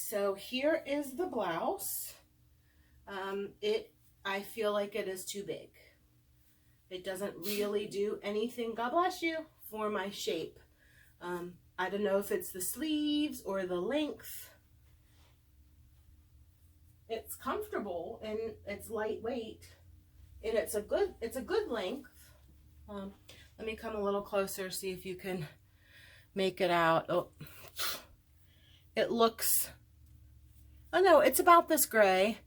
so here is the blouse. I feel like it is too big. It doesn't really do anything, God bless you, for my shape. I don't know if it's the sleeves or the length. It's comfortable and it's lightweight, and it's a good length. Let me come a little closer, see if you can make it out. Oh, it looks, oh no, it's about this gray.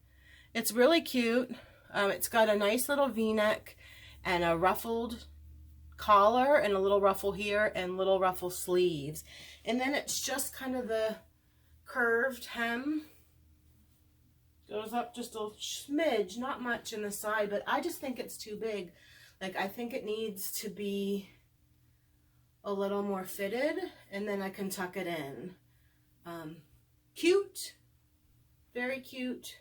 It's really cute. It's got a nice little V-neck and a ruffled collar and a little ruffle here and little ruffle sleeves. And then it's just kind of the curved hem. Goes up just a smidge, not much in the side, but I just think it's too big. Like, I think it needs to be a little more fitted, and then I can tuck it in. Cute, very cute,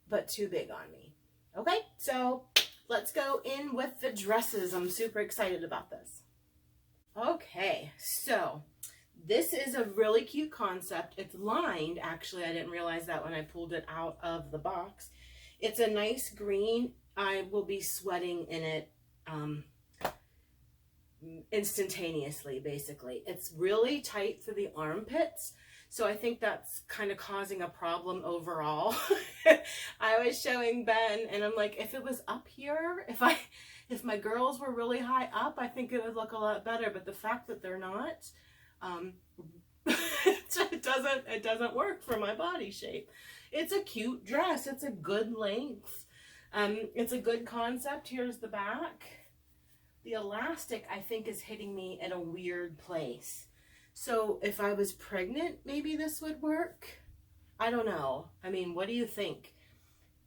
but too big on me. Okay, so let's go in with the dresses. I'm super excited about this. Okay, so this is a really cute concept. It's lined, actually. I didn't realize that when I pulled it out of the box. It's a nice green. I will be sweating in it instantaneously, basically. It's really tight for the armpits, so I think that's kind of causing a problem overall. I was showing Ben, and I'm like, if it was up here, if my girls were really high up, I think it would look a lot better, but the fact that they're not, it doesn't work for my body shape. It's a cute dress. It's a good length. It's a good concept. Here's the back. The elastic, I think, is hitting me in a weird place. So if I was pregnant, maybe this would work. I don't know. I mean, what do you think?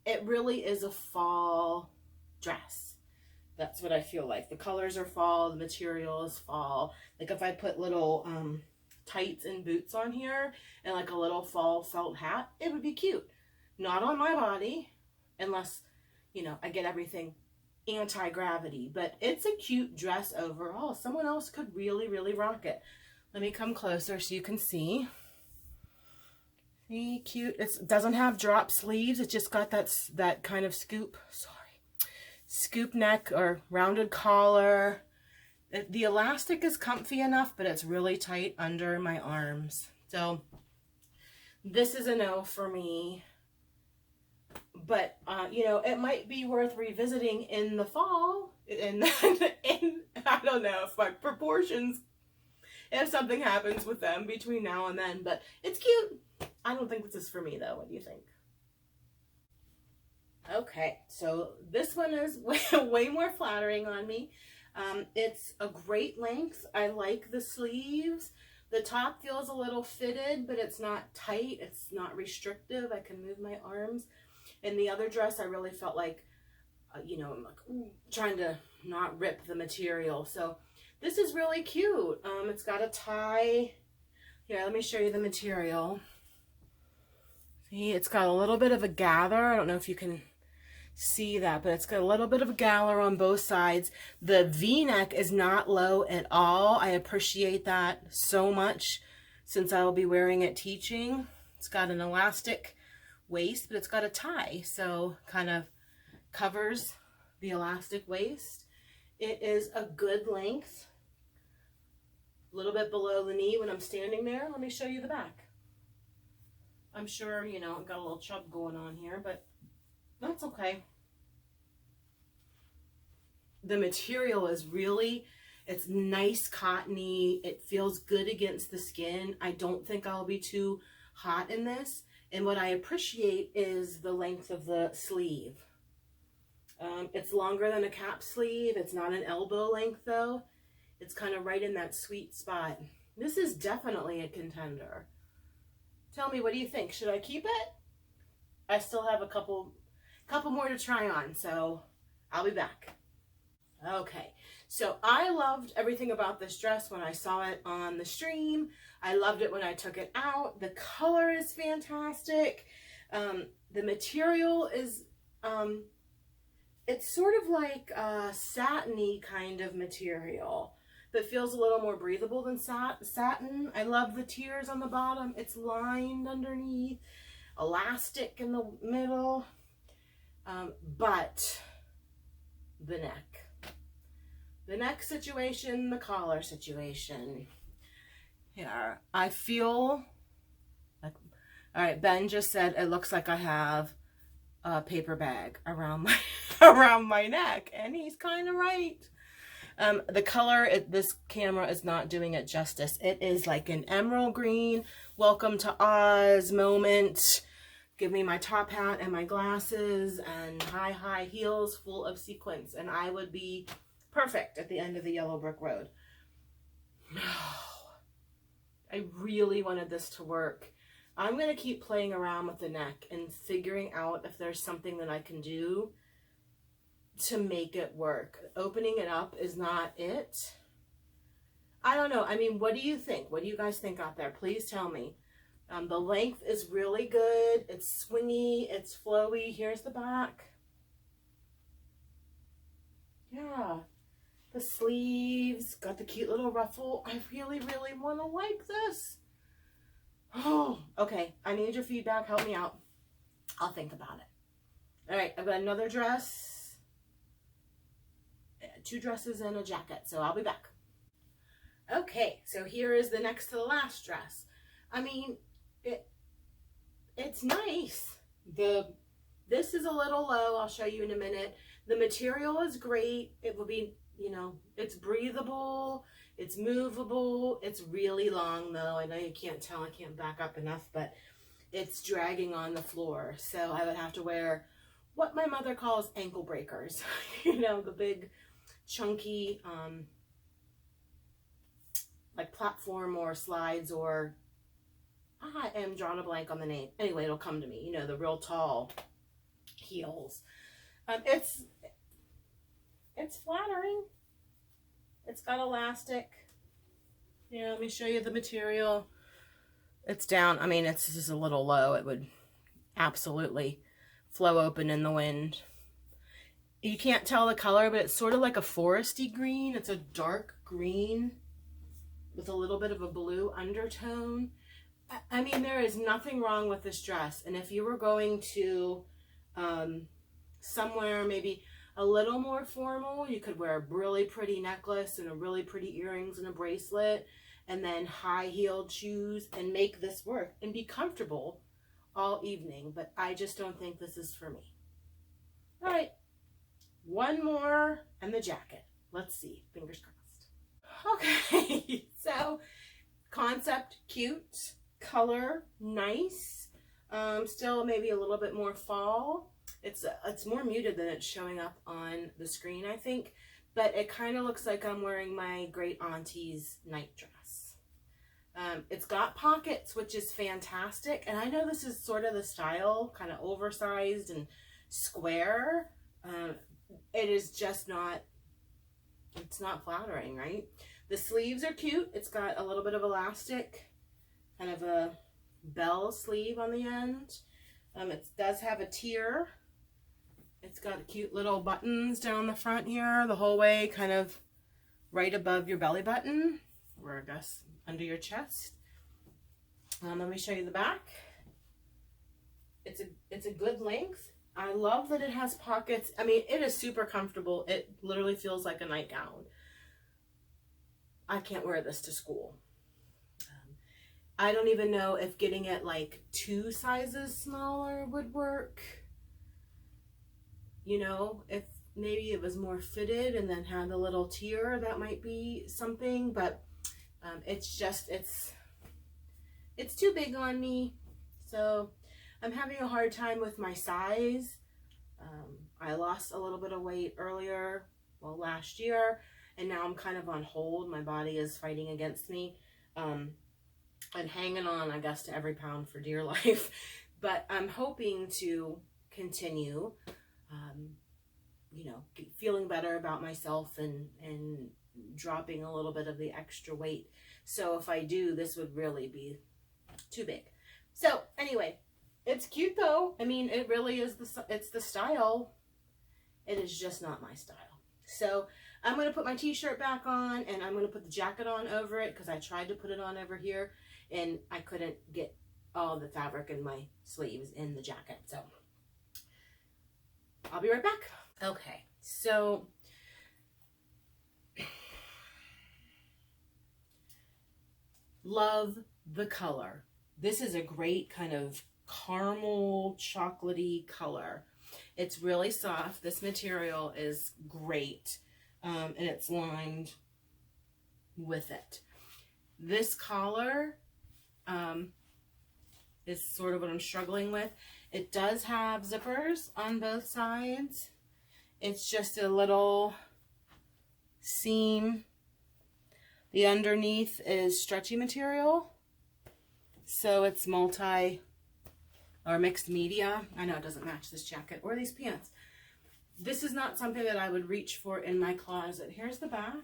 It really is a fall dress. That's what I feel like. The colors are fall, the material is fall. Like if I put little tights and boots on here and like a little fall felt hat, it would be cute. Not on my body, unless, you know, I get everything anti-gravity. But it's a cute dress overall. Someone else could really, really rock it. Let me come closer so you can see. See, cute. It doesn't have drop sleeves. It just got that kind of scoop neck or rounded collar. The elastic is comfy enough, but it's really tight under my arms. So this is a no for me. But, you know, it might be worth revisiting in the fall. And I don't know if my proportions, if something happens with them between now and then. But it's cute. I don't think this is for me, though. What do you think? Okay, so this one is way more flattering on me. It's a great length. I like the sleeves. The top feels a little fitted, but it's not tight. It's not restrictive. I can move my arms. In the other dress, I really felt like, you know, I'm like trying to not rip the material. So this is really cute. It's got a tie. Here, let me show you the material. See, it's got a little bit of a gather. I don't know if you can see that, but it's got a little bit of a gather on both sides. The V-neck is not low at all. I appreciate that so much since I will be wearing it teaching. It's got an elastic waist, but it's got a tie, so kind of covers the elastic waist. It is a good length, a little bit below the knee when I'm standing there. Let me show you the back. I'm sure, you know, I've got a little chub going on here, but that's okay. The material is really, it's nice cottony. It feels good against the skin. I don't think I'll be too hot in this. And what I appreciate is the length of the sleeve. It's longer than a cap sleeve. It's not an elbow length though. It's kind of right in that sweet spot. This is definitely a contender. Tell me, what do you think? Should I keep it? I still have a couple more to try on, so I'll be back. Okay, so I loved everything about this dress when I saw it on the stream. I loved it when I took it out. The color is fantastic. The material is, it's sort of like a satiny kind of material. but feels a little more breathable than satin. I love the tiers on the bottom. It's lined underneath, elastic in the middle, but the neck situation, the collar situation. Here, I feel like, all right, Ben just said it looks like I have a paper bag around my around my neck, and he's kind of right. The color, this camera is not doing it justice. It is like an emerald green, welcome to Oz moment. Give me my top hat and my glasses and high heels full of sequins, and I would be perfect at the end of the yellow brick road. No, I really wanted this to work. I'm going to keep playing around with the neck and figuring out if there's something that I can do to make it work. Opening it up is not it. I don't know. I mean, what do you think? What do you guys think out there? Please tell me. The length is really good. It's swingy. It's flowy. Here's the back. Yeah. The sleeves. Got the cute little ruffle. I really want to like this. Oh, okay. I need your feedback. Help me out. I'll think about it. All right. I've got another dress. 2 dresses and a jacket. So I'll be back. Okay. So here is the next to the last dress. I mean, it's nice. This is a little low. I'll show you in a minute. The material is great. It will be, you know, it's breathable. It's movable. It's really long though. I know you can't tell. I can't back up enough, but it's dragging on the floor. So I would have to wear what my mother calls ankle breakers. You know, the big chunky, like platform or slides, or I am drawing a blank on the name. Anyway, it'll come to me. You know, the real tall heels. It's flattering. It's got elastic. Yeah, let me show you the material. It's down. I mean, it's just a little low. It would absolutely flow open in the wind. You can't tell the color, but it's sort of like a foresty green. It's a dark green with a little bit of a blue undertone. I mean, there is nothing wrong with this dress. And if you were going to somewhere maybe a little more formal, you could wear a really pretty necklace and a really pretty earrings and a bracelet, and then high-heeled shoes, and make this work and be comfortable all evening. But I just don't think this is for me. All right, one more and the jacket. Let's see, fingers crossed. Okay, so concept cute, color nice, still maybe a little bit more fall. It's more muted than it's showing up on the screen, I think, but it kind of looks like I'm wearing my great auntie's night dress. It's got pockets, which is fantastic, and I know this is sort of the style, kind of oversized and square. It is just not, it's not flattering, right? The sleeves are cute. It's got a little bit of elastic, kind of a bell sleeve on the end. It does have a tier. It's got cute little buttons down the front here, the whole way, kind of right above your belly button, or I guess under your chest. Let me show you the back. It's a good length. I love that it has pockets. I mean, it is super comfortable. It literally feels like a nightgown. I can't wear this to school. I don't even know if getting it like 2 sizes smaller would work. You know, if maybe it was more fitted and then had the little tier, that might be something, but it's just, it's too big on me. So I'm having a hard time with my size. I lost a little bit of weight earlier, well, last year, and now I'm kind of on hold. My body is fighting against me. And hanging on, I guess, to every pound for dear life. But I'm hoping to continue, you know, feeling better about myself and dropping a little bit of the extra weight. So if I do, this would really be too big. So anyway, it's cute though. I mean, it really is it's the style. It is just not my style. So I'm going to put my t-shirt back on, and I'm going to put the jacket on over it because I tried to put it on over here and I couldn't get all the fabric in my sleeves in the jacket. So I'll be right back. Okay, so love the color. This is a great kind of caramel chocolatey color. It's really soft. This material is great, and it's lined with it. This collar is sort of what I'm struggling with. It does have zippers on both sides. It's just a little seam. The underneath is stretchy material, so it's multi or mixed media. I know it doesn't match this jacket or these pants. This is not something that I would reach for in my closet. Here's the back.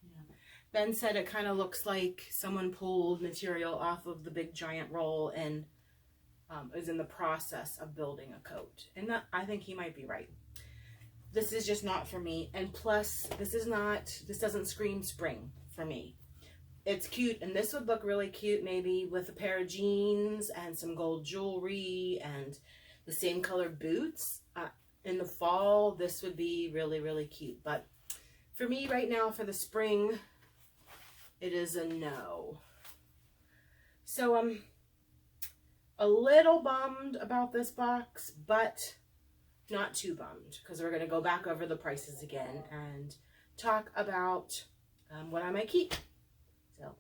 Yeah. Ben said it kind of looks like someone pulled material off of the big giant roll and is in the process of building a coat. And that, I think he might be right. This is just not for me. And plus, this doesn't scream spring for me. It's cute, and this would look really cute maybe with a pair of jeans and some gold jewelry and the same color boots. In the fall, this would be really, really cute. But for me right now, for the spring, it is a no. So I'm a little bummed about this box, but not too bummed, because we're going to go back over the prices again and talk about what I might keep. So,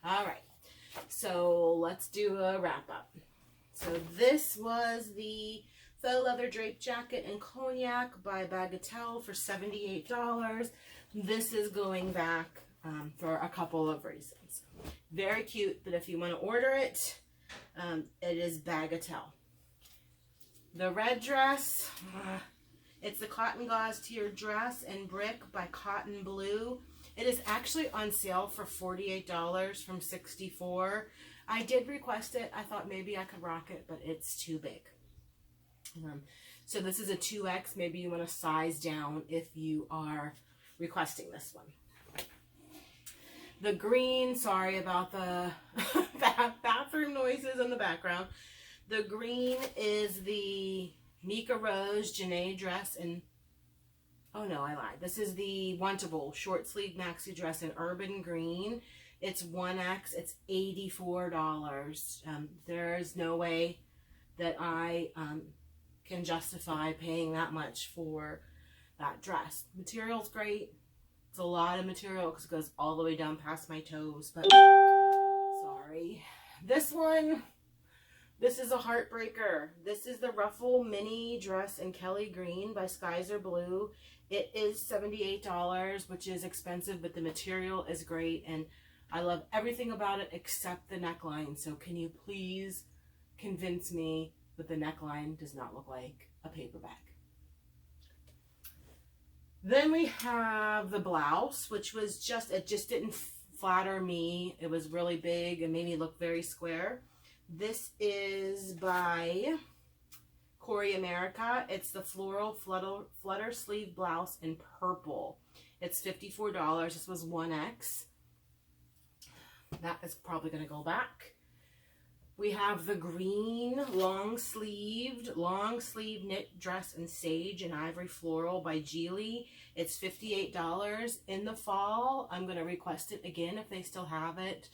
all right, so let's do a wrap up. So this was the faux leather draped jacket in cognac by Bagatelle for $78. This is going back for a couple of reasons. Very cute, but if you want to order it, it is Bagatelle. The red dress, it's the cotton gauze tiered dress in brick by Cotton Blue. It is actually on sale for $48 from $64. I did request it. I thought maybe I could rock it, but it's too big. So this is a 2X. Maybe you want to size down if you are requesting this one. The green, sorry about the bathroom noises in the background. The green is the Mika Rose Janae dress in, oh no, I lied. This is the Wantable short sleeve maxi dress in urban green. It's 1X. It's $84. There's no way that I can justify paying that much for that dress. Material's great. It's a lot of material because it goes all the way down past my toes, but sorry. This one, this is a heartbreaker. This is the ruffle mini dress in Kelly Green by Skyzer Blue. It is $78, which is expensive, but the material is great, and I love everything about it except the neckline. So can you please convince me that the neckline does not look like a paper bag? Then we have the blouse, which was it just didn't flatter me. It was really big and made me look very square. This is by Corey America. It's the floral flutter sleeve blouse in purple. It's $54. This was 1X. That is probably going to go back. We have the green long sleeved knit dress in sage and ivory floral by Geely. It's $58. In the fall, I'm going to request it again if they still have it,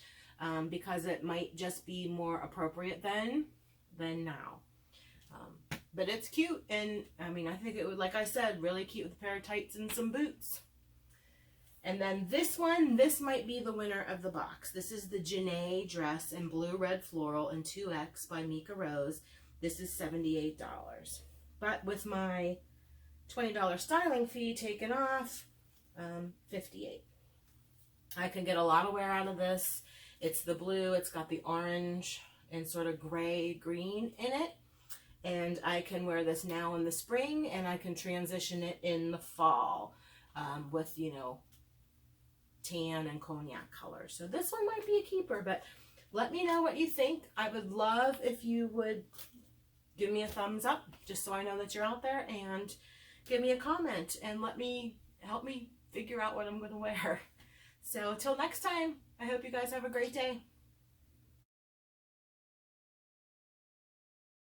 because it might just be more appropriate then than now. But it's cute, and I mean, I think it would, like I said, really cute with a pair of tights and some boots. And then this one, this might be the winner of the box. This is the Janae dress in blue red floral in 2X by Mika Rose. This is $78. But with my $20 styling fee taken off, $58. I can get a lot of wear out of this. It's the blue, it's got the orange and sort of gray green in it. And I can wear this now in the spring, and I can transition it in the fall with, you know, tan and cognac color. So this one might be a keeper, but let me know what you think. I would love if you would give me a thumbs up just so I know that you're out there, and give me a comment and help me figure out what I'm going to wear. So till next time, I hope you guys have a great day.